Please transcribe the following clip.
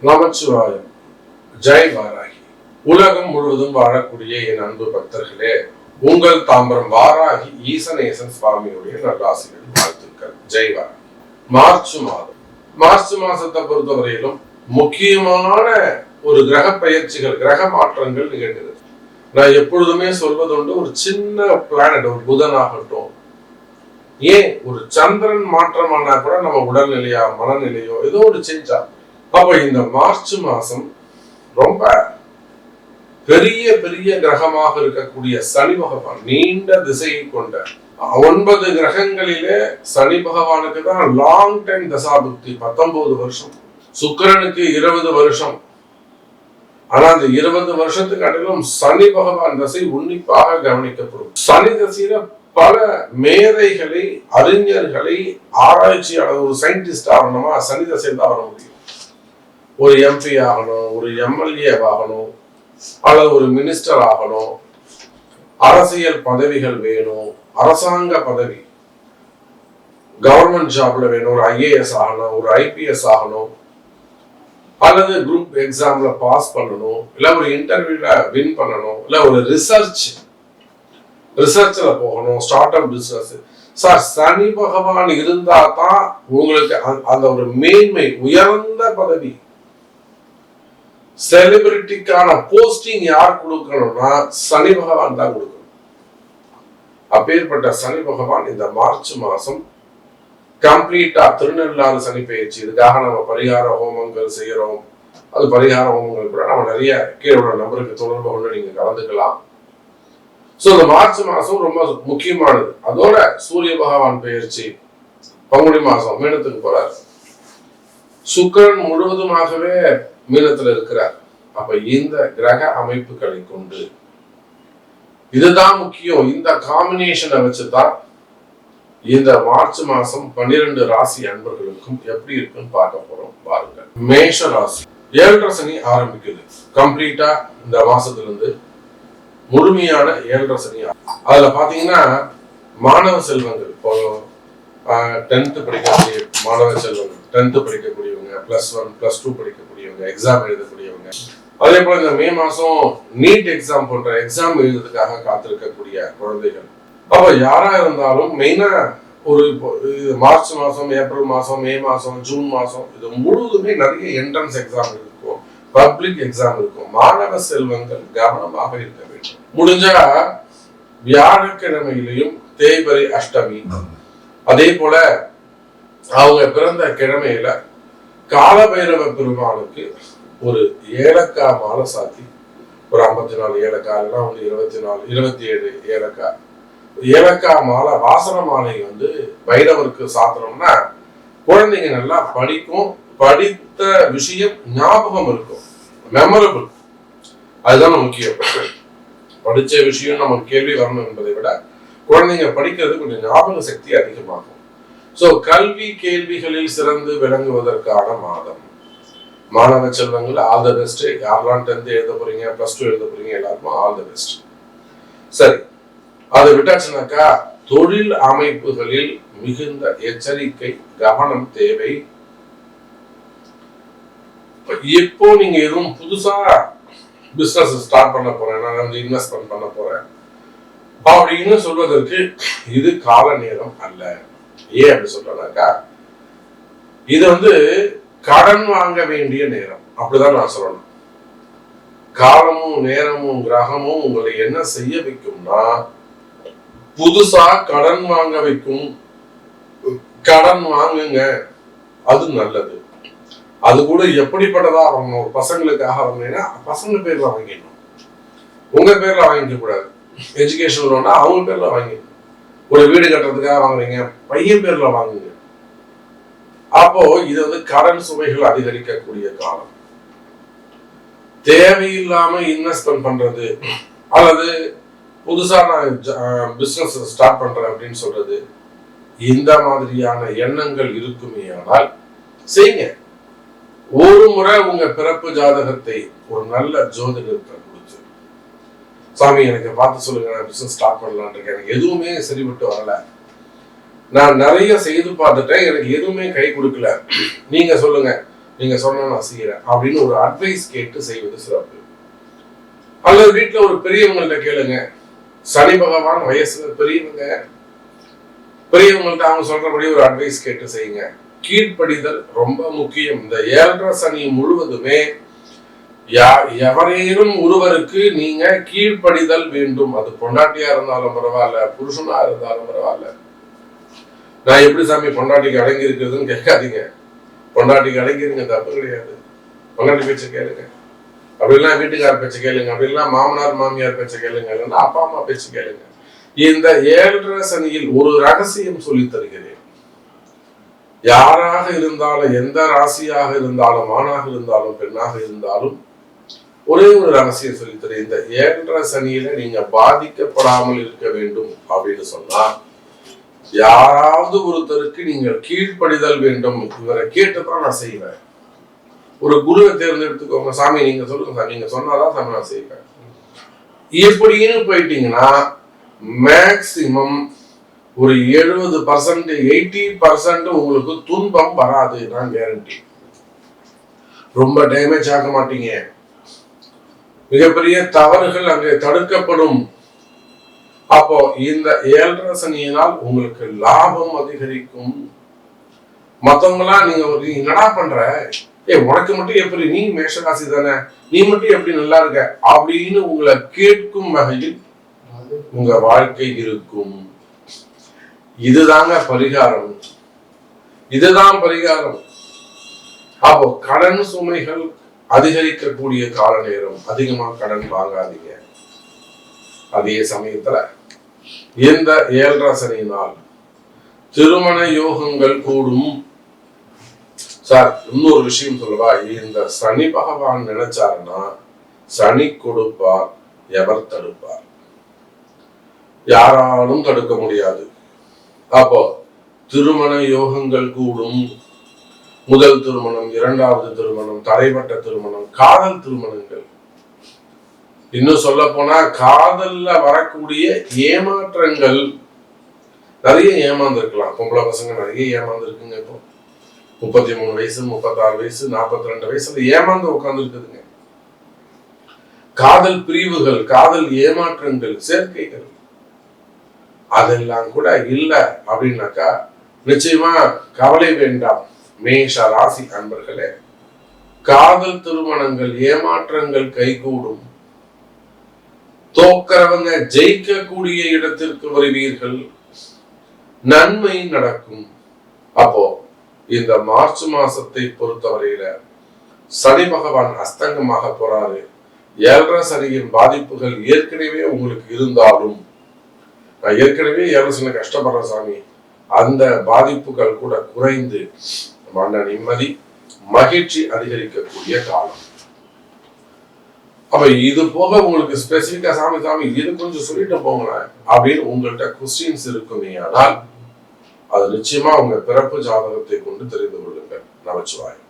நமச்சிவாயம். ஜெய் வாராகி. உலகம் முழுவதும் வாழக்கூடிய என் அன்பு பக்தர்களே, உங்கள் தாம்பரம் வாராகி ஈசனேசன் சுவாமியுடைய நல்லாசிகள் வாழ்த்துக்கள். ஜெய் வாராகி. மார்ச் மாசத்தை பொறுத்தவரையிலும் முக்கியமான ஒரு கிரக பயிற்சிகள், கிரக மாற்றங்கள் நிகழ்கிறது. நான் எப்பொழுதுமே சொல்வதுண்டு, ஒரு சின்ன பிளானட், ஒரு புதன் ஆகட்டும், ஏன் ஒரு சந்திரன் மாற்றமானா கூட நம்ம உடல்நிலையா மனநிலையோ ஏதோ ஒரு செஞ்சா. அப்ப இந்த மார்ச் மாசம் ரொம்ப பெரிய பெரிய கிரகமாக இருக்கக்கூடிய சனி பகவான், நீண்ட திசையை கொண்ட 9 கிரகங்களிலே சனி பகவானுக்கு தான் லாங் டைம் தசாபுக்தி, 19 வருஷம். சுக்கிரனுக்கு 20 வருஷம். ஆனா அந்த 20 வருஷத்துக்கு அடிலும் சனி பகவான் தசை உன்னிப்பாக கவனிக்கப்படும். சனி தசையில பல மேதைகளை, அறிஞர்களை, ஆராய்ச்சியாளர், ஒரு சயின்டிஸ்ட் ஆகணுமா சனி தசையில் தான் வர முடியும். ஒரு எம்பி ஆகணும், ஒரு எம்எல்ஏ ஆகணும், அல்லது ஒரு மினிஸ்டர் ஆகணும், அரசியல் பதவிகள் வேணும், அரசாங்க பதவி, கவர்மெண்ட் ஜாப்ல வேணும், ஒரு ஐஏஎஸ் ஆகணும், ஒரு ஐபிஎஸ் ஆகணும், அல்லது குரூப் எக்ஸாம்ல பாஸ் பண்ணணும், இல்ல ஒரு இன்டர்வியூல வின் பண்ணணும், இல்ல ஒரு ரிசர்ச்ல போகணும், ஸ்டார்ட் அப் பிசினஸ். சார், சனி பகவான் இருந்தா தான் உங்களுக்கு அந்த ஒரு மேன்மை, உயர்ந்த பதவி, செலிபிரிட்டிக்கான போஸ்டிங் யார் கொடுக்கணும்னா சனி பகவான் தான் கொடுக்கணும். அப்பேற்பட்ட சனி பகவான் இந்த மார்ச் மாசம் கம்ப்ளீட்டா திருநள்ளாறு சனி பயிற்சி. இதுக்காக நம்ம பரிகார ஹோமங்கள் செய்யறோம். அது பரிகார ஹோமங்கள் கூட நம்ம நிறைய கீழே நம்பருக்கு தொடர்பு கொண்டு நீங்க கலந்துக்கலாம். சோ இந்த மார்ச் மாசம் ரொம்ப முக்கியமானது. அதோட சூரிய பகவான் பயிற்சி பங்குனி மாசம் மீனத்துக்கு போறார். சுக்கிரன் முழுவதுமாகவே மீனத்துல இருக்கிறார். அப்ப இந்த கிரக அமைப்புகளை கொண்டு, இதுதான் முக்கியம், இந்த காம்பினேஷனை வச்சுதான் இந்த மார்ச் மாசம் 12 ராசி அன்பர்களுக்கும் எப்படி இருக்குன்னு பார்க்க போறோம். பாருங்க. மேஷ ராசி 7.5 சனி ஆரம்பிக்குது. கம்ப்ளீட்டா இந்த மாசத்துல இருந்து முழுமையான 7.5 சனி. அதுல பாத்தீங்கன்னா மாணவ செல்வங்கள், இப்போ 10th படிக்கக்கூடிய மாணவ செல்வங்கள், 10th படிக்கக்கூடியவங்க, +1 +2 படிக்கக்கூடியவங்க, எக்ஸாம் எழுதக்கூடியவங்க, அதே போல இந்த மே மாசம் நீட் எக்ஸாம் போன்ற எக்ஸாம் எழுதுறதுக்காக காத்திருக்கக்கூடிய குழந்தைகள். அப்ப யாரா இருந்தாலும் மெயினா ஒரு மார்ச் மாசம், ஏப்ரல் மாசம், மே மாசம், ஜூன் மாசம், இது முழுவதுமே நிறைய என்ட்ரன்ஸ் எக்ஸாம் இருக்கும், பப்ளிக் எக்ஸாம் இருக்கும். மாணவ செல்வங்கள் கவனமாக இருக்க வேண்டும். முடிஞ்சா வியாழக்கிழமையிலையும் தேய்பிறை அஷ்டமி, அதே போல அவங்க பிறந்த கிழமையில காலபைரவ பெருமானுக்கு ஒரு ஏலக்காய் மாலை சாத்தி, ஒரு 54 ஏலக்காய், 27 ஏலக்காய் மாலை, வாசன மாலை பைரவருக்கு சாத்தினோம்னா குழந்தைங்க நல்லா படிக்கும், படித்த விஷயம் ஞாபகம் இருக்கும், மெமரபிள். அதுதான் முக்கியம். படிச்ச விஷயம் நமக்கு கேள்வி வரணும் என்பதை விட குழந்தைங்க படிக்கிறது கொஞ்சம் ஞாபக சக்தி அதிகமாகும். சோ கல்வி கேள்விகளில் சிறந்து விளங்குவதற்கான மாதம். மாணவ செல்வங்கள் ஆல் தி பெஸ்ட். யாரெல்லாம் 10th எழுத போறீங்க, +2 எழுத போறீங்க, எல்லாருக்கும் ஆல் தி பெஸ்ட். சரி, அதை விட்டாச்சுனாக்கா தொழில் அமைப்புகளில் மிகுந்த எச்சரிக்கை, கவனம் தேவை. இப்போ நீங்க எதுவும் புதுசா பிசினஸ் ஸ்டார்ட் பண்ண போறேன், நான் இன்வெஸ்ட்மெண்ட் பண்ண போறேன் அப்படின்னு சொல்வதற்கு இது கால நேரம் அல்ல. ஏன் அப்படி சொல்றேன்னாக்கா, இது கடன் வாங்க வேண்டிய நேரம், அப்படிதான் நான் சொல்லணும். காலமும் நேரமும் கிரகமும் உங்களை என்ன செய்ய வைக்கும்னா, புதுசா கடன் வாங்க வைக்கும். கடன் வாங்குங்க, அது நல்லது. அது கூட எப்படிப்பட்டதா வாங்கணும், ஒரு பசங்களுக்காக வாங்கினீங்கன்னா பசங்க பேர்ல வாங்கிடணும், உங்க பேர்ல வாங்கிக்க கூடாது. எஜுகேஷன் லோனா அவங்க பேர்ல வாங்கிடணும். ஒரு வீடு கட்டுறதுக்காக வாங்குறீங்க, பையன் பேர்ல வாங்குங்க. அப்போ இது கடன் சுமைகள் அதிகரிக்கக்கூடிய காலம். தேவையில்லாம இன்வெஸ்ட்மெண்ட் பண்றது, அல்லது புதுசா நான் பிசினஸ் ஸ்டார்ட் பண்றேன் அப்படின்னு சொல்றது, இந்த மாதிரியான எண்ணங்கள் இருக்குமே ஆனால் செய்யுங்க. ஒரு முறை உங்க பிறப்பு ஜாதகத்தை ஒரு நல்ல ஜோதிடத்தை கொடுத்து, சாமி எனக்கு பார்த்து சொல்லுங்க, நான் பிசினஸ் ஸ்டார்ட் பண்ணலான் இருக்கேன், எனக்கு எதுவுமே சரிபட்டு வரல, நான் நிறைய செய்து பார்த்துட்டேன், எனக்கு எதுவுமே கை கொடுக்கல, நீங்க சொல்லுங்க, நீங்க சொன்னா நான் செய்யறேன் அப்படின்னு ஒரு அட்வைஸ் கேட்டு செய்வது சிறப்பு. அல்லது வீட்டுல ஒரு பெரியவங்கள்ட்ட கேளுங்க. சனி பகவான் வயசுல பெரியவங்கள்ட்ட அவங்க சொல்றபடி ஒரு அட்வைஸ் கேட்டு செய்யுங்க. கீழ்ப்படிதல் ரொம்ப முக்கியம். இந்த 7.5 சனி முழுவதுமே எவரேனும் ஒருவருக்கு நீங்க கீழ்ப்படிதல் வேண்டும். அது பொண்டாட்டியா இருந்தாலும் பரவாயில்ல, புருஷனா இருந்தாலும் பரவாயில்ல. நான் எப்படி சாமி பொண்டாட்டிக்கு அடங்கி இருக்கிறதுன்னு கேட்காதீங்க. பொண்டாட்டிக்கு அடங்கிருங்க, தப்பு கிடையாது. பொண்டாட்டி பேச்ச கேளுங்க. அப்படிலாம் வீட்டுக்கார பேச்ச கேளுங்க. அப்படிலாம் மாமனார் மாமியார் பேச்ச கேளுங்க. இல்லைன்னா அப்பா அம்மா பேச்ச கேளுங்க. இந்த 7.5 சனியில் ஒரு ரகசியம் சொல்லி தருகிறேன். யாராக இருந்தாலும், எந்த ராசியாக இருந்தாலும், ஆணாக இருந்தாலும் பெண்ணாக இருந்தாலும், ஒரே ஒரு ரகசியம் சொல்லி தரேன். இந்த 7.5 சனியில நீங்க பாதிக்கப்படாமல் இருக்க வேண்டும் அப்படின்னு சொன்னா, யாராவது ஒருத்தருக்கு நீங்கள் கீழ்ப்படிதல் வேண்டும். இவரை கேட்டுதான் நான் செய்வேன். ஒரு குருவை தேர்ந்தெடுத்துக்கோங்க. சாமி நீங்க சொல்லுங்க சாமி, நீங்க சொன்னாதான் சாமி நான் செய்வேன். எப்படின்னு போயிட்டீங்கன்னா மேக்சிமம் ஒரு 70% 80% உங்களுக்கு துன்பம் வராது. நான் கேரண்டி. ரொம்ப டேமேஜ் ஆக மாட்டீங்க. மிகப்பெரிய தவறுகள் அங்கே தடுக்கப்படும். அப்போ இந்த 7.5 சனியினால் உங்களுக்கு லாபம் அதிகரிக்கும். மத்தவங்களாம் நீங்க என்னடா பண்ற, உனக்கு மட்டும் எப்படி, நீ மேஷராசி தானே, நீ மட்டும் எப்படி நல்லா இருக்க அப்படின்னு உங்களை கேட்கும் வகையில் உங்க வாழ்க்கை இருக்கும். இதுதாங்க பரிகாரம். இதுதான் பரிகாரம். அப்போ கடன் சுமைகள் அதிகரிக்கக்கூடிய கால நேரம். அதிகமா கடன் வாங்காதீங்க. அதே சமயத்துல இந்த 7.5 சனியினால் திருமண யோகங்கள் கூடும். சார் இன்னொரு விஷயம் சொல்லவா, இந்த சனி பகவான் நினைச்சாருன்னா சனி கொடுப்பார், எவர் தடுப்பார்? யாராலும் தடுக்க முடியாது. அப்போ திருமண யோகங்கள் கூடும். முதல் திருமணம், இரண்டாவது திருமணம், தடைப்பட்ட திருமணம், காதல் திருமணங்கள். இன்னும் சொல்ல போனா காதல்ல வரக்கூடிய ஏமாற்றங்கள். நிறைய ஏமாந்துருக்கலாம். பொம்பளை பசங்க நிறைய ஏமாந்துருக்குங்க. இப்போ 33 வயசு, 36 வயசு, 42 வயசுல ஏமாந்து உட்கார்ந்து இருக்குதுங்க. காதல் பிரிவுகள், காதல் ஏமாற்றங்கள், சேர்க்கைகள் அதெல்லாம் கூட இல்ல அப்படின்னாக்கா நிச்சயமா கவலை வேண்டாம். மேஷ ராசி அன்பர்களே, காதல் திருமணங்கள், ஏமாற்றங்கள் கைகூடும். தோக்கிறவங்க ஜெயிக்கக்கூடிய இடத்திற்கு வருவீர்கள். நன்மை நடக்கும். அப்போ இந்த மார்ச் மாசத்தை பொறுத்தவரையில சனி பகவான் அஸ்தங்கமாக போறாரு. 7.5 சனியின் பாதிப்புகள் ஏற்கனவே உங்களுக்கு இருந்தாலும், நான் ஏற்கனவே 7.5 சனி கஷ்டப்படுற சாமி, அந்த பாதிப்புகள் கூட குறைந்து மன நிம்மதி, மகிழ்ச்சி அதிகரிக்கக்கூடிய காலம். அப்ப இது போக உங்களுக்கு ஸ்பெசிபிக்கா சாமி இது கொஞ்சம் சொல்லிட்டு போங்களேன் அப்படின்னு உங்கள்கிட்ட கொஸ்டின்ஸ் இருக்குமே, ஆனால் அது நிச்சயமா உங்க பிறப்பு ஜாதகத்தை கொண்டு தெரிந்து கொள்ளுங்கள். நமச்சிவாயம்.